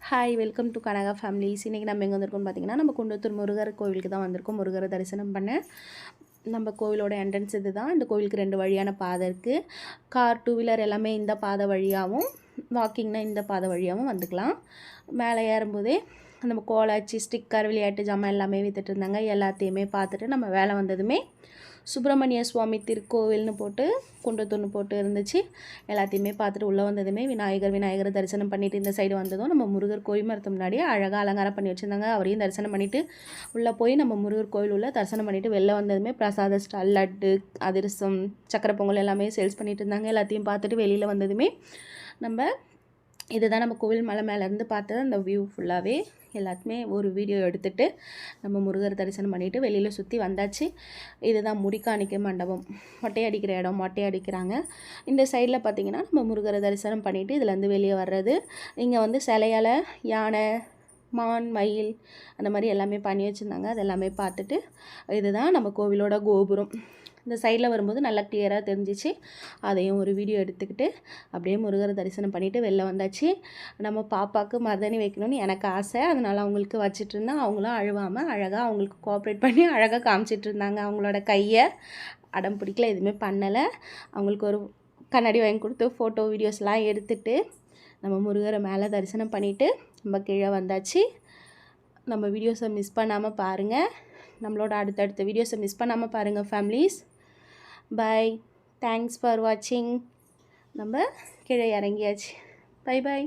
Hi welcome to Kanaka families. இன்றைக்கி நம்ம எங்கே வந்திருக்கோம்னு பார்த்தீங்கன்னா, நம்ம குன்றத்தூர் முருகர் கோவிலுக்கு தான் வந்திருக்கோம். முருகரை தரிசனம் பண்ண நம்ம கோவிலோட என்ட்ரன்ஸ் இது தான். இந்த கோவிலுக்கு 2 வழியான பாதை இருக்குது. கார், 2 வீலர் எல்லாமே இந்த பாதை வழியாகவும், வாக்கிங்னா இந்த பாதை வழியாகவும் வந்துக்கலாம். மேலே ஏறும்போதே நம்ம கோலாச்சி, ஸ்டிக்கர், விளையாட்டு ஜாமான் எல்லாமே விற்றுட்டு இருந்தாங்க. எல்லாத்தையுமே பார்த்துட்டு நம்ம வேலை வந்ததுமே சுப்பிரமணிய சுவாமி திருக்கோவில்னு போட்டு குன்றத்தூர்னு போட்டு இருந்துச்சு. எல்லாத்தையுமே பார்த்துட்டு உள்ளே வந்ததுமே விநாயகர் தரிசனம் பண்ணிவிட்டு இந்த சைடு வந்ததும் நம்ம முருகர் கோயில் மரத்து முன்னாடியே அழகாக அலங்காரம் பண்ணி வச்சுருந்தாங்க. அவரையும் தரிசனம் பண்ணிவிட்டு உள்ளே போய் நம்ம முருகர் கோயில் உள்ள தரிசனம் பண்ணிவிட்டு வெளில வந்ததுமே பிரசாத ஸ்டால், லட்டு, அதிரசம், சக்கரை பொங்கல் எல்லாமே சேல்ஸ் பண்ணிகிட்டு இருந்தாங்க. எல்லாத்தையும் பார்த்துட்டு வெளியில் வந்ததுமே நம்ம இதுதான் நம்ம கோவில் மலை மேலேருந்து பார்த்தது. அந்த வியூ ஃபுல்லாகவே எல்லாத்துமே ஒரு வீடியோ எடுத்துகிட்டு நம்ம முருகர் தரிசனம் பண்ணிவிட்டு வெளியில் சுற்றி வந்தாச்சு. இதுதான் முடிக்காணிக்கை மண்டபம், மொட்டை அடிக்கிற இடம். மொட்டை அடிக்கிறாங்க. இந்த சைடில் பார்த்திங்கன்னா நம்ம முருகரை தரிசனம் பண்ணிவிட்டு இதுலேருந்து வெளியே வர்றது. இங்கே வந்து சிலையால் யானை, மான், மயில் அந்த மாதிரி எல்லாமே பண்ணி வச்சுருந்தாங்க. அது எல்லாமே பார்த்துட்டு இதுதான் நம்ம கோவிலோட கோபுரம். இந்த சைடில் வரும்போது நல்லா கிளியராக தெரிஞ்சிச்சு. அதையும் ஒரு வீடியோ எடுத்துக்கிட்டு அப்படியே முருகரை தரிசனம் பண்ணிவிட்டு வெளில வந்தாச்சு. நம்ம பாப்பாவுக்கு மருதாணி வைக்கணும்னு எனக்கு ஆசை. அதனால் அவங்களுக்கு வச்சுட்டு இருந்தேன். அவங்களும் அழுவாமல் அழகாக அவங்களுக்கு கோஆப்ரேட் பண்ணி அழகாக காமிச்சிட்டு இருந்தாங்க. அவங்களோட கையை அடம் பிடிக்கல, எதுவுமே பண்ணலை. அவங்களுக்கு ஒரு கண்ணாடி வாங்கி கொடுத்து ஃபோட்டோ வீடியோஸ்லாம் எடுத்துகிட்டு நம்ம முருகரை மேலே தரிசனம் பண்ணிவிட்டு நம்ம கீழே வந்தாச்சு. நம்ம வீடியோஸை மிஸ் பண்ணாமல் பாருங்கள். நம்மளோட அடுத்தடுத்த வீடியோஸை மிஸ் பண்ணாமல் பாருங்கள் ஃபேமிலிஸ். பாய், தேங்க்ஸ் ஃபார் வாட்சிங். நம்ம கீழே இறங்கியாச்சு. Bye bye.